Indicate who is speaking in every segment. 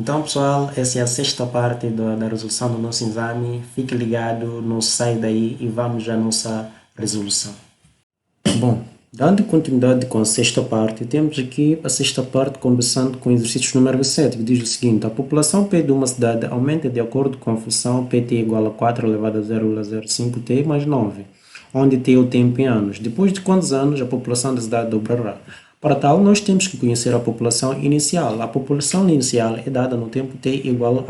Speaker 1: Então, pessoal, essa é a sexta parte da resolução do nosso exame. Fique ligado, não sai daí e vamos à nossa resolução. Bom, dando continuidade com a sexta parte, temos aqui a sexta parte conversando com o exercício número 7, que diz o seguinte: a população P de uma cidade aumenta de acordo com a função Pt igual a 4 elevado a 0,05t mais 9, onde t é o tempo em anos. Depois de quantos anos a população da cidade dobrará? Para tal, nós temos que conhecer a população inicial. A população inicial é dada no tempo t igual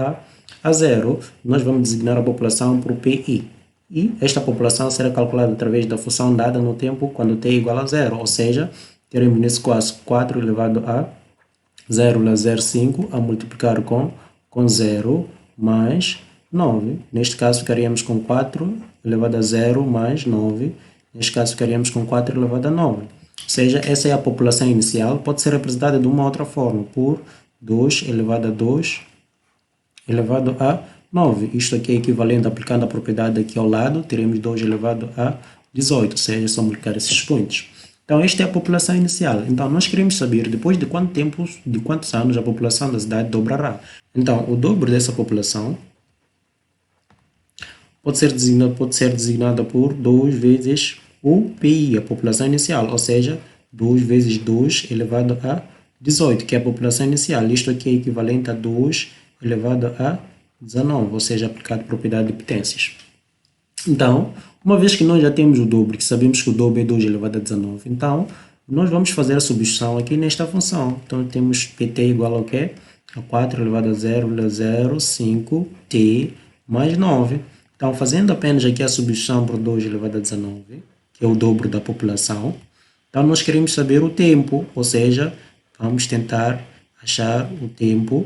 Speaker 1: a 0. Nós vamos designar a população por Pi. E esta população será calculada através da função dada no tempo quando t é igual a 0. Ou seja, teremos nesse caso 4 elevado a 0,05 a multiplicar com 0 mais 9. Neste caso, ficaríamos com 4 elevado a 0 mais 9. Neste caso, ficaríamos com 4 elevado a 9. Ou seja, essa é a população inicial, pode ser representada de uma outra forma, por 2 elevado a 2 elevado a 9. Isto aqui é equivalente, aplicando a propriedade aqui ao lado, teremos 2 elevado a 18, ou seja, é só multiplicar esses expoentes. Então, esta é a população inicial. Então, nós queremos saber depois de quanto tempo, de quantos anos a população da cidade dobrará. Então, o dobro dessa população pode ser designada por 2 vezes o PI, a população inicial, ou seja, 2 vezes 2 elevado a 18, que é a população inicial. Isto aqui é equivalente a 2 elevado a 19, ou seja, aplicado a propriedade de potências. Então, uma vez que nós já temos o dobro, que sabemos que o dobro é 2 elevado a 19, então, nós vamos fazer a substituição aqui nesta função. Então, temos Pt igual ao quê? A 4 elevado a 0,05t mais 9. Então, fazendo apenas aqui a substituição por 2 elevado a 19, que é o dobro da população, então nós queremos saber o tempo, ou seja, vamos tentar achar o tempo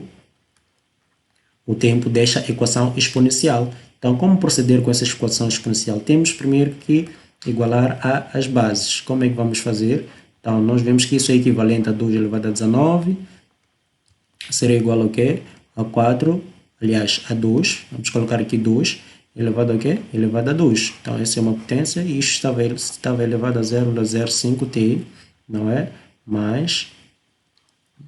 Speaker 1: desta equação exponencial. Então, como proceder com essa equação exponencial? Temos primeiro que igualar as bases. Como é que vamos fazer? Então, nós vemos que isso é equivalente a 2 elevado a 19, será igual ao quê? A 4, aliás, a 2, vamos colocar aqui 2, elevado a quê? Elevado a 2. Então, essa é uma potência e isto estava elevado a 0,05t, não é? Mais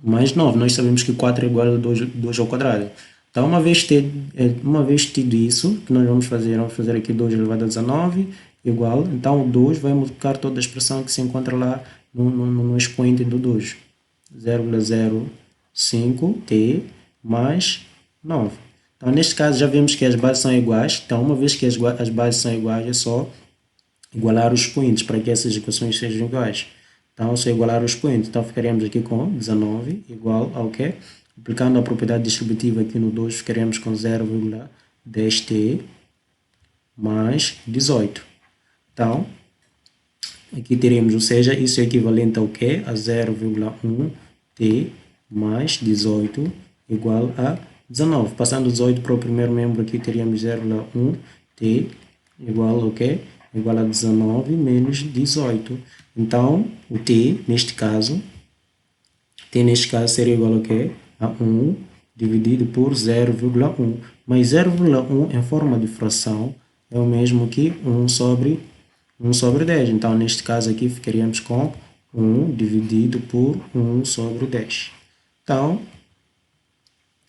Speaker 1: 9. Nós sabemos que 4 é igual a 2 ao quadrado. Então, uma vez tido isso, que nós vamos fazer aqui 2 elevado a 19 igual, então o 2 vai multiplicar toda a expressão que se encontra lá no expoente do 2. 0,05t mais 9. Então, neste caso, já vemos que as bases são iguais. Então, uma vez que as bases são iguais, é só igualar os expoentes para que essas equações sejam iguais. Então, é só igualar os expoentes. Então, ficaremos aqui com 19 igual ao quê? Aplicando a propriedade distributiva aqui no 2, ficaremos com 0,10t mais 18. Então, aqui teremos, ou seja, isso é equivalente ao quê? A 0,1t mais 18 igual a 19. Passando 18 para o primeiro membro, aqui teríamos 0,1t igual ao quê? Igual a 19 menos 18. Então, o t, neste caso, seria igual ao quê? A 1 dividido por 0,1. Mas 0,1 em forma de fração é o mesmo que 1 sobre 10. Então, neste caso aqui, ficaríamos com 1 dividido por 1 sobre 10. Então,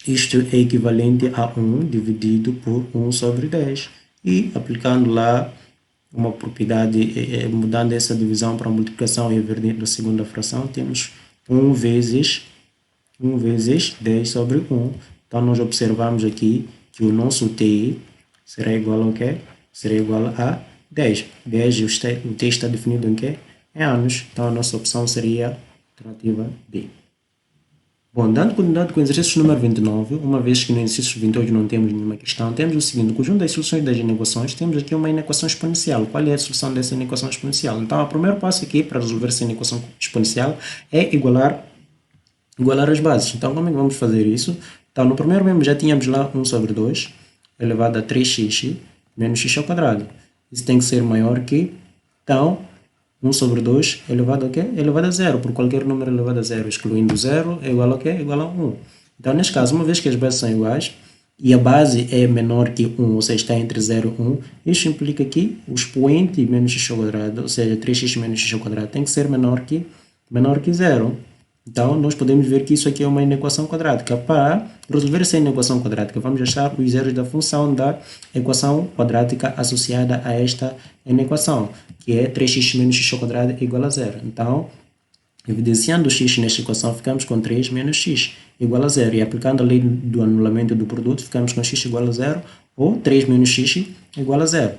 Speaker 1: isto é equivalente a 1 dividido por 1 sobre 10. E aplicando lá uma propriedade, mudando essa divisão para multiplicação e inverter da segunda fração, temos 1 vezes 10 sobre 1. Então, nós observamos aqui que o nosso t será igual ao quê? Será igual a 10. 10 o t está definido em quê? Em anos. Então, a nossa opção seria a alternativa B. Bom, dando continuidade com o exercício número 29, uma vez que no exercício 28 não temos nenhuma questão, temos o seguinte: no conjunto das soluções das inequações, temos aqui uma inequação exponencial. Qual é a solução dessa inequação exponencial? Então, o primeiro passo aqui para resolver essa inequação exponencial é igualar as bases. Então, como é que vamos fazer isso? Então, no primeiro membro já tínhamos lá 1 sobre 2 elevado a 3x menos x ao quadrado. Isso tem que ser maior que, então, 1 sobre 2 elevado a quê? Elevado a 0, por qualquer número elevado a 0, excluindo 0 é igual a quê? Igual a 1. Então, neste caso, uma vez que as bases são iguais e a base é menor que 1, ou seja, está entre 0 e 1, isso implica que o expoente menos x ao quadrado, ou seja, 3x menos x ao quadrado, tem que ser menor que 0. Então, nós podemos ver que isso aqui é uma inequação quadrática. Para resolver essa inequação quadrática, vamos achar os zeros da função da equação quadrática associada a esta inequação, que é 3x menos x ao quadrado igual a zero. Então, evidenciando x nesta equação, ficamos com 3 menos x igual a zero. E aplicando a lei do anulamento do produto, ficamos com x igual a zero, ou 3 menos x igual a zero.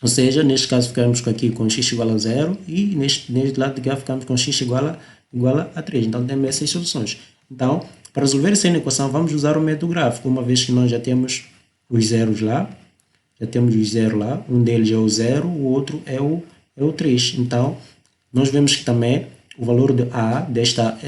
Speaker 1: Ou seja, neste caso ficamos aqui com x igual a zero e neste lado de cá ficamos com x igual a 3. Então temos essas soluções. Então, para resolver essa equação, vamos usar o método gráfico, uma vez que nós já temos os zeros lá. Já temos os zeros lá. Um deles é o 0, o outro é o 3. Então, nós vemos que também o valor de A desta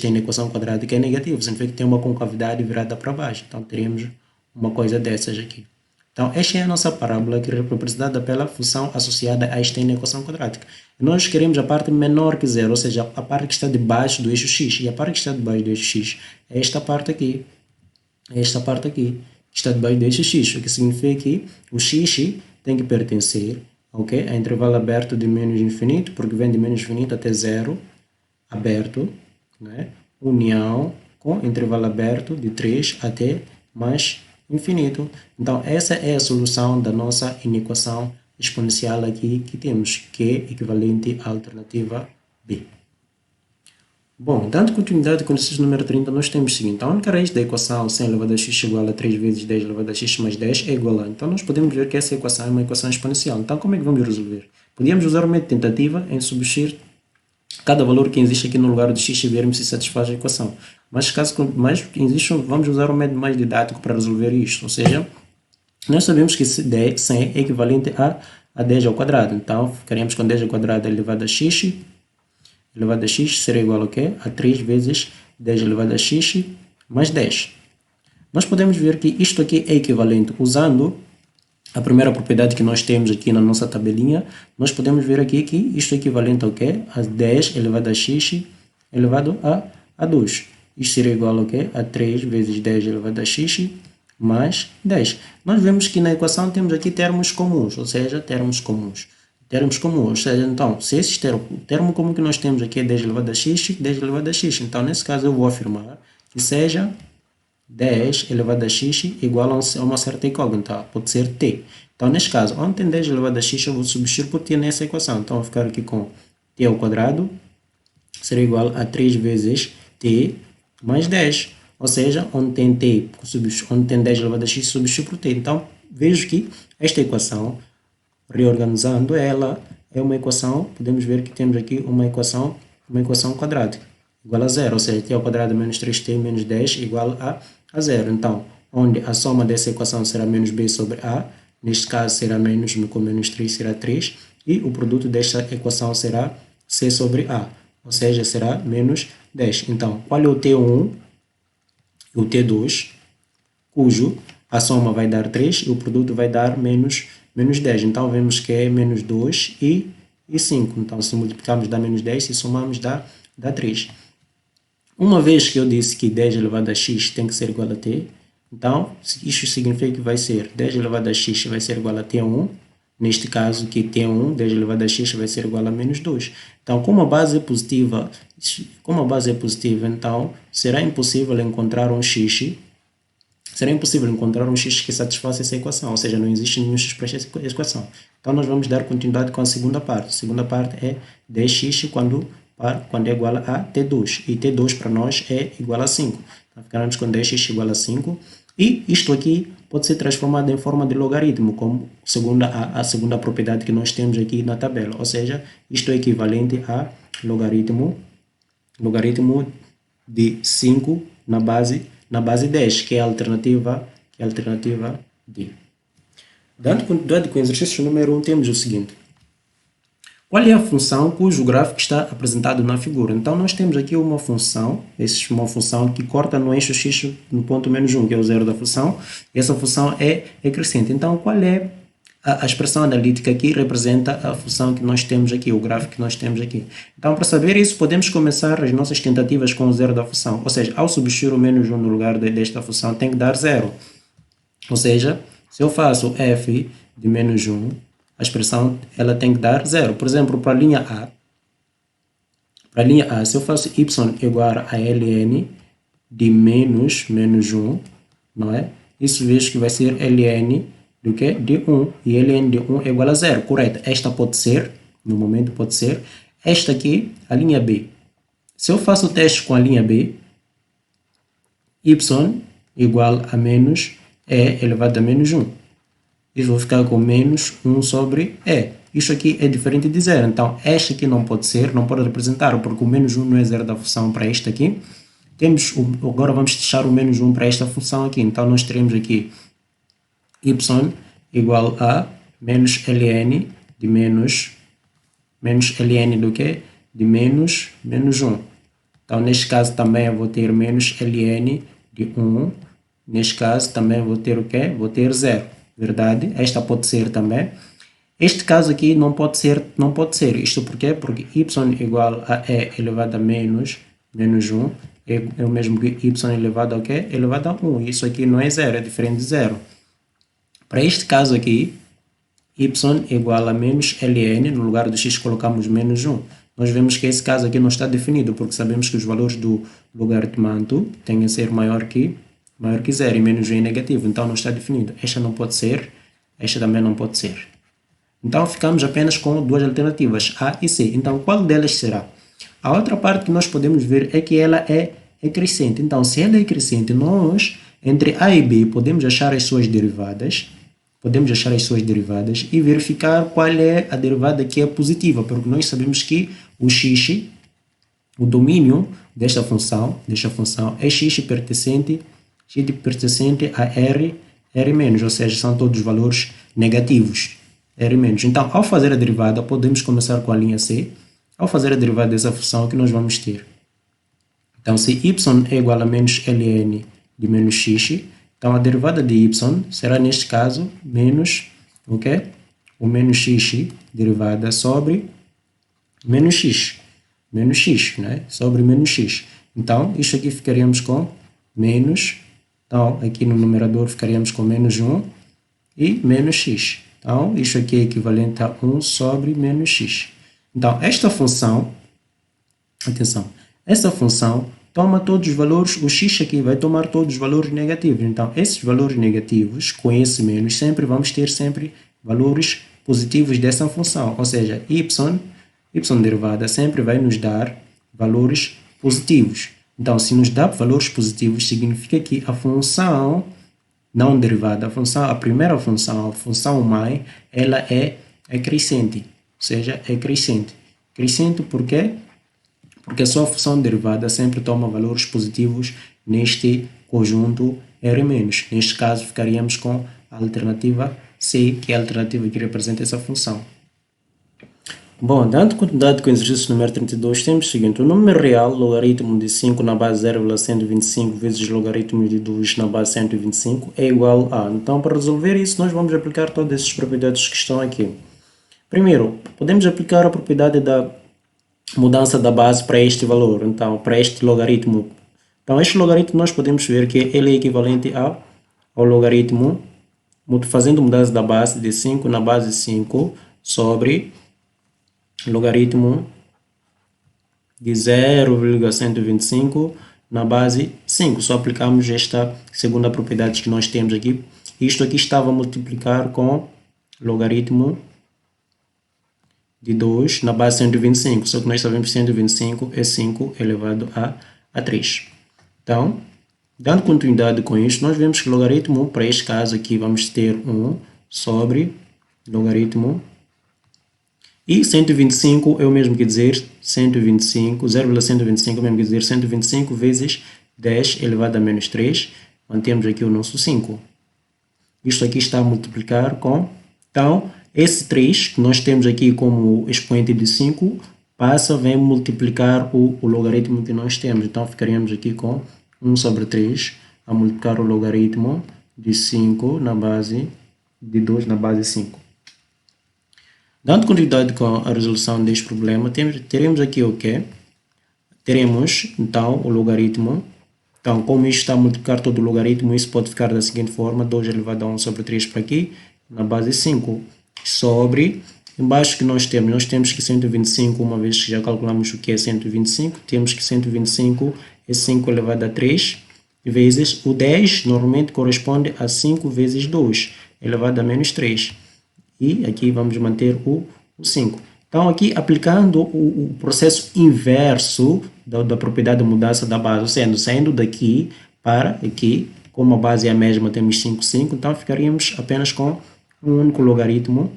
Speaker 1: inequação quadrática é negativo. Significa que tem uma concavidade virada para baixo. Então, teremos uma coisa dessas aqui. Então, esta é a nossa parábola que é representada pela função associada a esta inequação quadrática. Nós queremos a parte menor que zero, ou seja, a parte que está debaixo do eixo x. E a parte que está debaixo do eixo x é esta parte aqui. É esta parte aqui, que está debaixo do eixo x, o que significa que o x tem que pertencer, okay, a intervalo aberto de menos infinito, porque vem de menos infinito até zero, aberto, né? União com intervalo aberto de 3 até mais infinito. Então, essa é a solução da nossa inequação exponencial aqui que temos, que é equivalente à alternativa B. Bom, dando continuidade com o exercício número 30, nós temos o seguinte: a única raiz da equação 100 elevado a x igual a 3 vezes 10 elevado a x mais 10 é igual a. Então, nós podemos ver que essa equação é uma equação exponencial. Então, como é que vamos resolver? Podíamos usar o método de tentativa em substituir cada valor que existe aqui no lugar de x e vermos se satisfaz a equação. Mas caso existe, vamos usar o método mais didático para resolver isto. Ou seja, nós sabemos que 100 é equivalente a 10 ao quadrado. Então, ficaríamos com 10 ao quadrado elevado a x será igual a quê? A 3 vezes 10 elevado a x mais 10. Nós podemos ver que isto aqui é equivalente, usando a primeira propriedade que nós temos aqui na nossa tabelinha, nós podemos ver aqui que isto é equivalente ao quê? A 10 elevado a x elevado a 2. Isto será igual ao quê? A 3 vezes 10 elevado a x mais 10. Nós vemos que na equação temos aqui termos comuns, ou seja, termos comuns, ou seja, então, se esse termo comum que nós temos aqui é 10 elevado a x, 10 elevado a x. Então, nesse caso, eu vou afirmar que seja 10 elevado a x igual a uma certa incógnita, pode ser t. Então, neste caso, onde tem 10 elevado a x, eu vou substituir por t nessa equação. Então, eu vou ficar aqui com t ao quadrado será igual a 3 vezes t mais 10. Ou seja, onde tem t, onde tem 10 elevado a x, substitui por t. Então, vejo que esta equação, reorganizando ela, é uma equação, podemos ver que temos aqui uma equação quadrática, igual a zero, ou seja, t ao quadrado menos 3t menos 10 igual a zero. Então, onde a soma dessa equação será menos b sobre a, neste caso será menos com menos 3 será 3, e o produto desta equação será c sobre a, ou seja, será menos 10. Então, qual é o t1 e o t2, cujo a soma vai dar 3 e o produto vai dar menos 10. Então, vemos que é menos 2 e 5. Então, se multiplicarmos dá menos 10, se somarmos dá 3. Uma vez que eu disse que 10 elevado a x tem que ser igual a t, então, isso significa que vai ser 10 elevado a x vai ser igual a t1. Neste caso, que t1, 10 elevado a x, vai ser igual a menos 2. Então, como a base é positiva, então, será impossível encontrar um x que satisfaça essa equação, ou seja, não existe nenhum x para essa equação. Então, nós vamos dar continuidade com a segunda parte. A segunda parte é 10x quando é igual a t2, e t2 para nós é igual a 5. Então, ficaremos com 10x igual a 5, e isto aqui pode ser transformado em forma de logaritmo, como segundo a segunda propriedade que nós temos aqui na tabela, ou seja, isto é equivalente a logaritmo de 5 na base 10, que é a alternativa D. Dando continuidade com o exercício número 1, temos o seguinte: qual é a função cujo gráfico está apresentado na figura? Então, nós temos aqui uma função que corta no eixo x no ponto menos 1, que é o zero da função, e essa função é crescente. Então, qual é a expressão analítica que representa a função que nós temos aqui, o gráfico que nós temos aqui? Então, para saber isso, podemos começar as nossas tentativas com o zero da função, ou seja, ao substituir o menos 1 no lugar desta função, tem que dar zero. Ou seja, se eu faço f de menos 1, a expressão ela tem que dar zero. Por exemplo, para a linha A, Para a linha A, se eu faço y igual a ln de menos 1, não é? Isso vejo que vai ser ln do que? De 1. E ln de 1 é igual a 0, correto? Esta pode ser, no momento pode ser. Esta aqui, a linha B. Se eu faço o teste com a linha B, y igual a menos e elevado a menos 1. Eu vou ficar com menos 1 sobre e. Isso aqui é diferente de 0. Então, esta aqui não pode ser, não pode representar, porque o menos 1 não é 0 da função para esta aqui. Agora vamos deixar o menos 1 para esta função aqui. Então, nós teremos aqui y igual a menos ln de menos ln do que? De menos 1. Então, neste caso também eu vou ter menos ln de 1. Neste caso também vou ter o quê? Vou ter 0. Verdade? Esta pode ser também. Este caso aqui não pode ser. Isto por quê? Porque y igual a e elevado a menos 1 é o mesmo que y elevado a quê? Elevado a 1. Isso aqui não é 0, é diferente de 0. Para este caso aqui, y igual a menos ln, no lugar do x colocamos menos 1. Nós vemos que esse caso aqui não está definido, porque sabemos que os valores do logaritmando têm a ser maior que 0 e menos 1 é negativo, então não está definido. Esta não pode ser, esta também não pode ser. Então ficamos apenas com duas alternativas, A e C. Então qual delas será? A outra parte que nós podemos ver é que ela é crescente. Então se ela é crescente, nós entre A e B podemos achar as suas derivadas. E verificar qual é a derivada que é positiva, porque nós sabemos que o x, o domínio desta função é x pertencente a R, R-, ou seja, são todos valores negativos, R-. Então, ao fazer a derivada, podemos começar com a linha C. Ao fazer a derivada dessa função, o que nós vamos ter? Então, se y é igual a menos ln de menos x, então a derivada de y será, neste caso, menos o quê? O menos x derivada sobre menos x. Menos x, né? Sobre menos x. Então, isto aqui ficaríamos com menos. Então, aqui no numerador ficaríamos com menos 1 e menos x. Então, isto aqui é equivalente a 1 sobre menos x. Então, esta função, atenção, essa função toma todos os valores, o x aqui vai tomar todos os valores negativos. Então, esses valores negativos, com esse menos, sempre vamos ter valores positivos dessa função. Ou seja, y derivada sempre vai nos dar valores positivos. Então, se nos dá valores positivos, significa que a função não derivada, a primeira função, a função mãe, ela é crescente. Ou seja, é crescente. Crescente por quê? Porque a sua função derivada sempre toma valores positivos neste conjunto R-. Neste caso, ficaríamos com a alternativa C, que é a alternativa que representa essa função. Bom, dando continuidade com o exercício número 32, temos o seguinte: o número real, logaritmo de 5 na base 0,125 vezes logaritmo de 2 na base 125 é igual a... Então, para resolver isso, nós vamos aplicar todas essas propriedades que estão aqui. Primeiro, podemos aplicar a propriedade da mudança da base para este valor, então, para este logaritmo. Então, este logaritmo nós podemos ver que ele é equivalente ao logaritmo, fazendo mudança da base de 5 na base 5 sobre logaritmo de 0,125 na base 5. Só aplicamos esta segunda propriedade que nós temos aqui. Isto aqui estava a multiplicar com logaritmo de 2 na base 125. Só que nós sabemos que 125 é 5 elevado a 3. Então, dando continuidade com isto, nós vemos que logaritmo, para este caso aqui, vamos ter 1 sobre logaritmo. E 125 é o mesmo que dizer 0,125 é o mesmo que dizer 125 vezes 10 elevado a menos 3. Mantemos aqui o nosso 5. Isto aqui está a multiplicar com... Então, esse 3 que nós temos aqui como expoente de 5 vem multiplicar o logaritmo que nós temos. Então, ficaríamos aqui com 1 sobre 3 a multiplicar o logaritmo de 5 na base de 2 na base 5. Dando continuidade com a resolução deste problema, teremos aqui o quê? Teremos, então, o logaritmo. Então, como isto está a multiplicar todo o logaritmo, isso pode ficar da seguinte forma: 2 elevado a 1 sobre 3 para aqui, na base 5, sobre Embaixo que nós temos que 125, uma vez que já calculamos o que é 125, temos que 125 é 5 elevado a 3 vezes o 10, normalmente corresponde a 5 vezes 2, elevado a menos 3. E aqui vamos manter o 5. Então, aqui aplicando o processo inverso da propriedade de mudança da base, saindo daqui para aqui, como a base é a mesma, temos 5, 5, então ficaríamos apenas com um único logaritmo,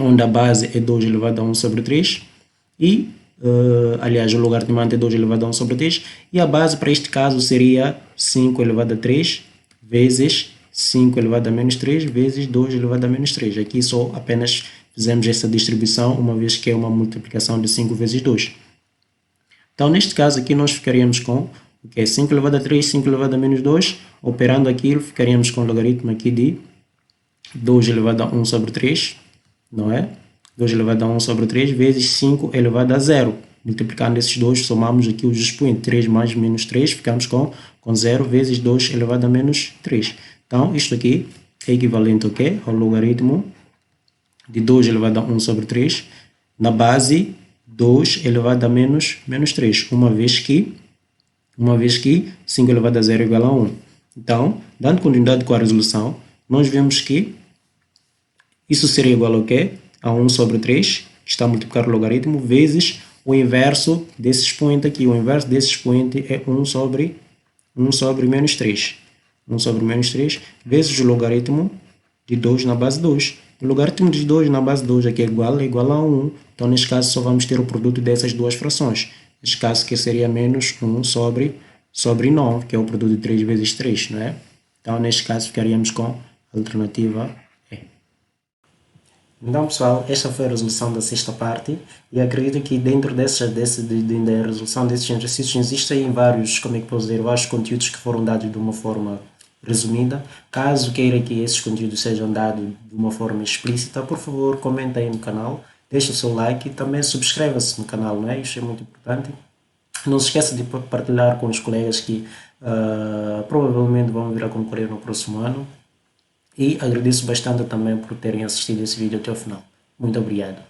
Speaker 1: onde a base é 2 elevado a 1 sobre 3, e, aliás, o logaritmo é 2 elevado a 1 sobre 3, e a base para este caso seria 5 elevado a 3 vezes 5 elevado a menos 3 vezes 2 elevado a menos 3. Aqui só apenas fizemos essa distribuição, uma vez que é uma multiplicação de 5 vezes 2. Então, neste caso aqui, nós ficaríamos com o que é 5 elevado a 3, 5 elevado a menos 2. Operando aquilo, ficaríamos com o logaritmo aqui de 2 elevado a 1 sobre 3, não é? 2 elevado a 1 sobre 3 vezes 5 elevado a 0. Multiplicando esses dois, somamos aqui os expoentes. 3 mais menos 3, ficamos com 0 vezes 2 elevado a menos 3. Então, isto aqui é equivalente ao quê? Ao logaritmo de 2 elevado a 1 sobre 3 na base 2 elevado a menos 3, uma vez que 5 elevado a 0 é igual a 1. Então, dando continuidade com a resolução, nós vemos que isso seria igual ao quê? A 1 sobre 3, que está a multiplicar o logaritmo, vezes o inverso desse expoente aqui. O inverso desse expoente é 1 sobre menos 3. 1 sobre menos 3 vezes o logaritmo de 2 na base 2. O logaritmo de 2 na base 2 aqui é igual a 1. Então, neste caso, só vamos ter o produto dessas duas frações. Neste caso, que seria menos 1 sobre 9, que é o produto de 3 vezes 3, não é? Então, neste caso, ficaríamos com a alternativa E. Então, pessoal, esta foi a resolução da sexta parte, e acredito que dentro da resolução desses exercícios existem vários, como é que posso dizer, vários conteúdos que foram dados de uma forma resumida. Caso queira que esses conteúdos sejam dados de uma forma explícita, por favor, comenta aí no canal, deixa o seu like e também subscreva-se no canal, não é? Isso é muito importante. Não se esqueça de partilhar com os colegas que provavelmente vão vir a concorrer no próximo ano. E agradeço bastante também por terem assistido esse vídeo até o final. Muito obrigado.